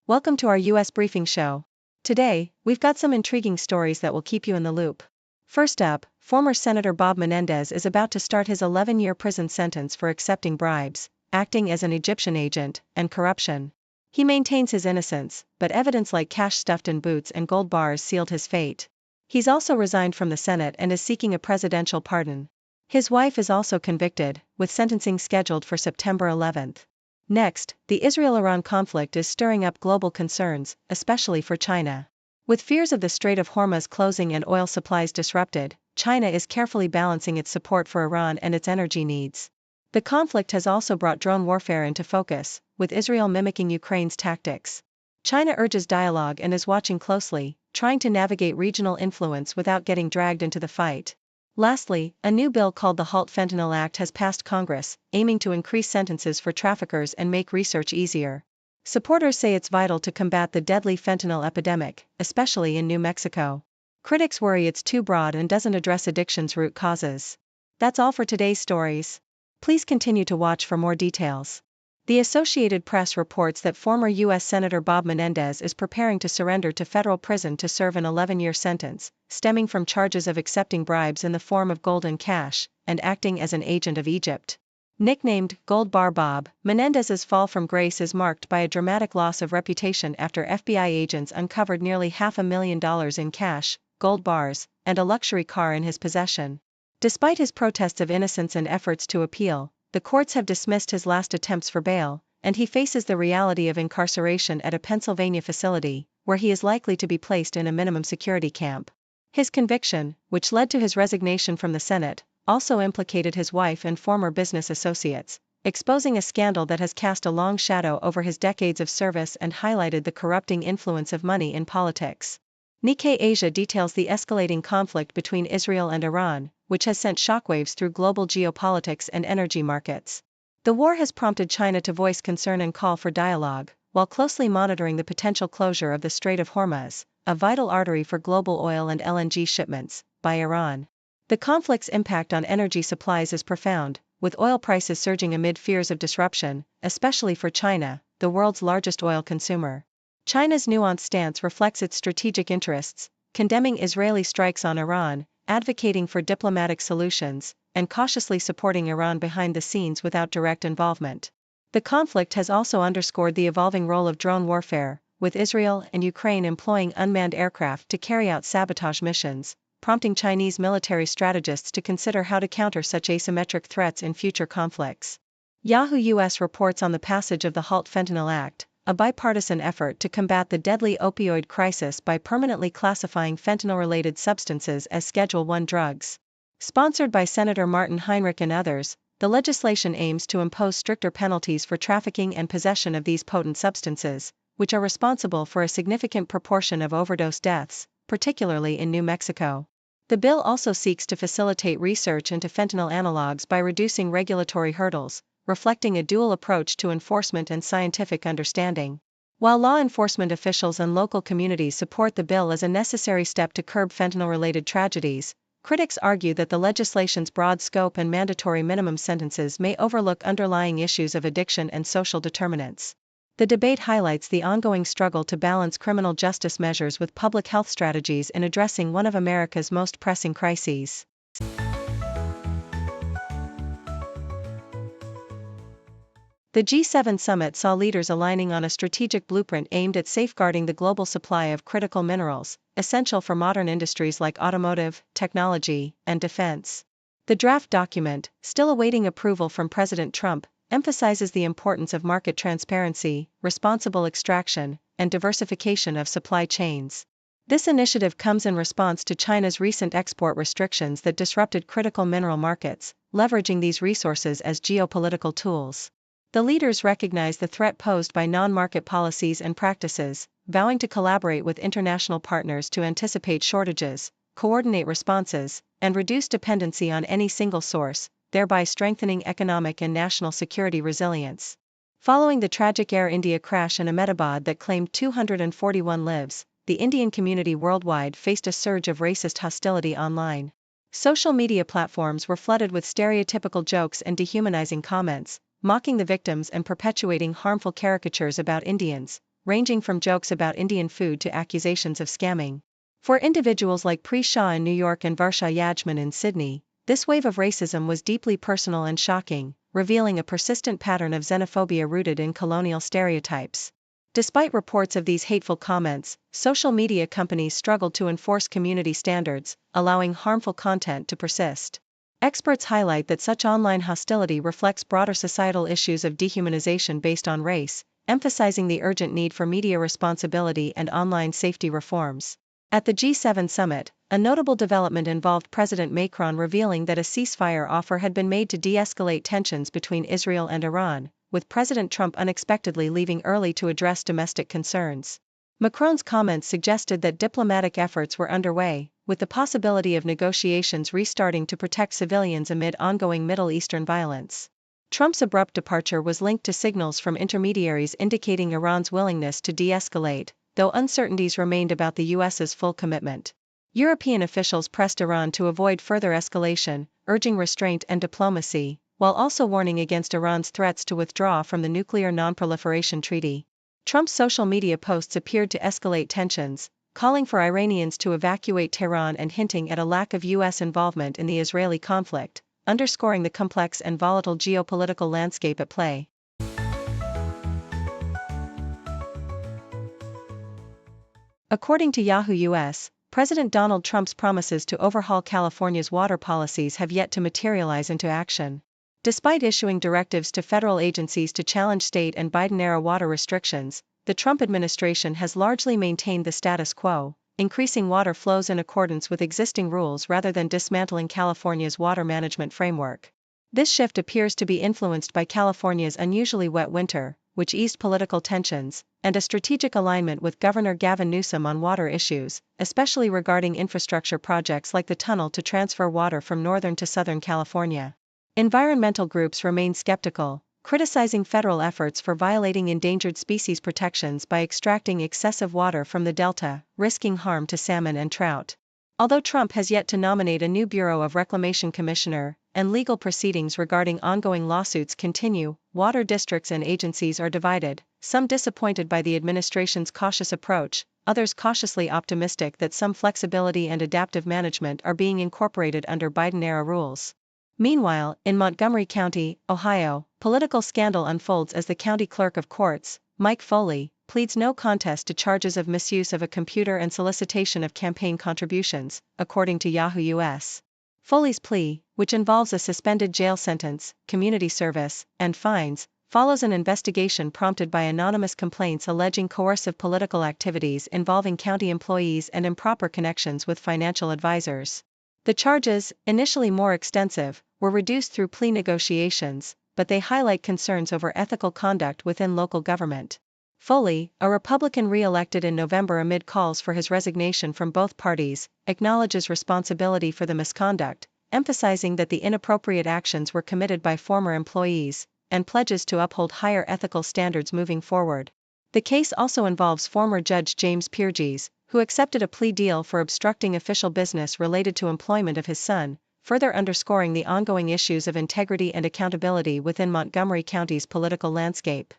Welcome to our U.S. Briefing Show. Today, we've got some intriguing stories that will keep you in the loop. First up, former Senator Bob Menendez is about to start his 11-year prison sentence for accepting bribes, acting as an Egyptian agent, and corruption. He maintains his innocence, but evidence like cash stuffed in boots and gold bars sealed his fate. He's also resigned from the Senate and is seeking a presidential pardon. His wife is also convicted, with sentencing scheduled for September 11th. Next, the Israel-Iran conflict is stirring up global concerns, especially for China. With fears of the Strait of Hormuz closing and oil supplies disrupted, China is carefully balancing its support for Iran and its energy needs. The conflict has also brought drone warfare into focus, with Israel mimicking Ukraine's tactics. China urges dialogue and is watching closely, trying to navigate regional influence without getting dragged into the fight. Lastly, a new bill called the Halt Fentanyl Act has passed Congress, aiming to increase sentences for traffickers and make research easier. Supporters say it's vital to combat the deadly fentanyl epidemic, especially in New Mexico. Critics worry it's too broad and doesn't address addiction's root causes. That's all for today's stories. Please continue to watch for more details. The Associated Press reports that former U.S. Senator Bob Menendez is preparing to surrender to federal prison to serve an 11-year sentence, stemming from charges of accepting bribes in the form of gold and cash, and acting as an agent of Egypt. Nicknamed Gold Bar Bob, Menendez's fall from grace is marked by a dramatic loss of reputation after FBI agents uncovered nearly $500,000 in cash, gold bars, and a luxury car in his possession. Despite his protests of innocence and efforts to appeal, the courts have dismissed his last attempts for bail, and he faces the reality of incarceration at a Pennsylvania facility, where he is likely to be placed in a minimum security camp. His conviction, which led to his resignation from the Senate, also implicated his wife and former business associates, exposing a scandal that has cast a long shadow over his decades of service and highlighted the corrupting influence of money in politics. Nikkei Asia details the escalating conflict between Israel and Iran, which has sent shockwaves through global geopolitics and energy markets. The war has prompted China to voice concern and call for dialogue, while closely monitoring the potential closure of the Strait of Hormuz, a vital artery for global oil and LNG shipments, by Iran. The conflict's impact on energy supplies is profound, with oil prices surging amid fears of disruption, especially for China, the world's largest oil consumer. China's nuanced stance reflects its strategic interests, condemning Israeli strikes on Iran, advocating for diplomatic solutions, and cautiously supporting Iran behind the scenes without direct involvement. The conflict has also underscored the evolving role of drone warfare, with Israel and Ukraine employing unmanned aircraft to carry out sabotage missions, prompting Chinese military strategists to consider how to counter such asymmetric threats in future conflicts. Yahoo US reports on the passage of the Halt Fentanyl Act, a bipartisan effort to combat the deadly opioid crisis by permanently classifying fentanyl-related substances as Schedule I drugs. Sponsored by Senator Martin Heinrich and others, the legislation aims to impose stricter penalties for trafficking and possession of these potent substances, which are responsible for a significant proportion of overdose deaths, particularly in New Mexico. The bill also seeks to facilitate research into fentanyl analogs by reducing regulatory hurdles, reflecting a dual approach to enforcement and scientific understanding. While law enforcement officials and local communities support the bill as a necessary step to curb fentanyl-related tragedies, critics argue that the legislation's broad scope and mandatory minimum sentences may overlook underlying issues of addiction and social determinants. The debate highlights the ongoing struggle to balance criminal justice measures with public health strategies in addressing one of America's most pressing crises. The G7 summit saw leaders aligning on a strategic blueprint aimed at safeguarding the global supply of critical minerals, essential for modern industries like automotive, technology, and defense. The draft document, still awaiting approval from President Trump, emphasizes the importance of market transparency, responsible extraction, and diversification of supply chains. This initiative comes in response to China's recent export restrictions that disrupted critical mineral markets, leveraging these resources as geopolitical tools. The leaders recognize the threat posed by non-market policies and practices, vowing to collaborate with international partners to anticipate shortages, coordinate responses, and reduce dependency on any single source, thereby strengthening economic and national security resilience. Following the tragic Air India crash in Ahmedabad that claimed 241 lives, the Indian community worldwide faced a surge of racist hostility online. Social media platforms were flooded with stereotypical jokes and dehumanizing comments, mocking the victims and perpetuating harmful caricatures about Indians, ranging from jokes about Indian food to accusations of scamming. For individuals like Pri Shah in New York and Varsha Yajman in Sydney, this wave of racism was deeply personal and shocking, revealing a persistent pattern of xenophobia rooted in colonial stereotypes. Despite reports of these hateful comments, social media companies struggled to enforce community standards, allowing harmful content to persist. Experts highlight that such online hostility reflects broader societal issues of dehumanization based on race, emphasizing the urgent need for media responsibility and online safety reforms. At the G7 summit, a notable development involved President Macron revealing that a ceasefire offer had been made to de-escalate tensions between Israel and Iran, with President Trump unexpectedly leaving early to address domestic concerns. Macron's comments suggested that diplomatic efforts were underway, with the possibility of negotiations restarting to protect civilians amid ongoing Middle Eastern violence. Trump's abrupt departure was linked to signals from intermediaries indicating Iran's willingness to de-escalate, though uncertainties remained about the US's full commitment. European officials pressed Iran to avoid further escalation, urging restraint and diplomacy, while also warning against Iran's threats to withdraw from the Nuclear Non-Proliferation Treaty. Trump's social media posts appeared to escalate tensions, calling for Iranians to evacuate Tehran and hinting at a lack of U.S. involvement in the Israeli conflict, underscoring the complex and volatile geopolitical landscape at play. According to Yahoo US, President Donald Trump's promises to overhaul California's water policies have yet to materialize into action. Despite issuing directives to federal agencies to challenge state and Biden-era water restrictions, the Trump administration has largely maintained the status quo, increasing water flows in accordance with existing rules rather than dismantling California's water management framework. This shift appears to be influenced by California's unusually wet winter, which eased political tensions, and a strategic alignment with Governor Gavin Newsom on water issues, especially regarding infrastructure projects like the tunnel to transfer water from northern to southern California. Environmental groups remain skeptical, criticizing federal efforts for violating endangered species protections by extracting excessive water from the delta, risking harm to salmon and trout. Although Trump has yet to nominate a new Bureau of Reclamation commissioner, and legal proceedings regarding ongoing lawsuits continue, water districts and agencies are divided, some disappointed by the administration's cautious approach, others cautiously optimistic that some flexibility and adaptive management are being incorporated under Biden-era rules. Meanwhile, in Montgomery County, Ohio, political scandal unfolds as the county clerk of courts, Mike Foley, pleads no contest to charges of misuse of a computer and solicitation of campaign contributions, according to Yahoo US. Foley's plea, which involves a suspended jail sentence, community service, and fines, follows an investigation prompted by anonymous complaints alleging coercive political activities involving county employees and improper connections with financial advisors. The charges, initially more extensive, were reduced through plea negotiations, but they highlight concerns over ethical conduct within local government. Foley, a Republican re-elected in November amid calls for his resignation from both parties, acknowledges responsibility for the misconduct, emphasizing that the inappropriate actions were committed by former employees, and pledges to uphold higher ethical standards moving forward. The case also involves former Judge James Pierges, who accepted a plea deal for obstructing official business related to employment of his son, further underscoring the ongoing issues of integrity and accountability within Montgomery County's political landscape.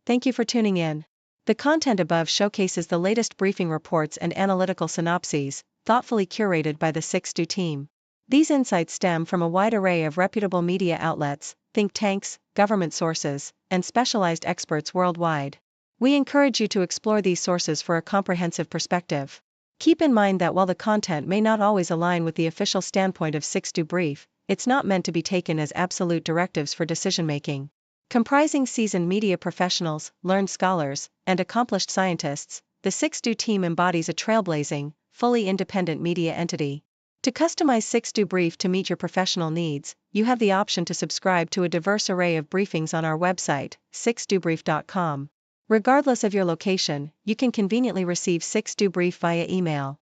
Thank you for tuning in. The content above showcases the latest briefing reports and analytical synopses, thoughtfully curated by the 6Do team. These insights stem from a wide array of reputable media outlets, think tanks, government sources, and specialized experts worldwide. We encourage you to explore these sources for a comprehensive perspective. Keep in mind that while the content may not always align with the official standpoint of 6Do Brief, it's not meant to be taken as absolute directives for decision-making. Comprising seasoned media professionals, learned scholars, and accomplished scientists, the 6Do team embodies a trailblazing, fully independent media entity. To customize 6Do Brief to meet your professional needs, you have the option to subscribe to a diverse array of briefings on our website, 6dobrief.com. Regardless of your location, you can conveniently receive 6Do Brief via email.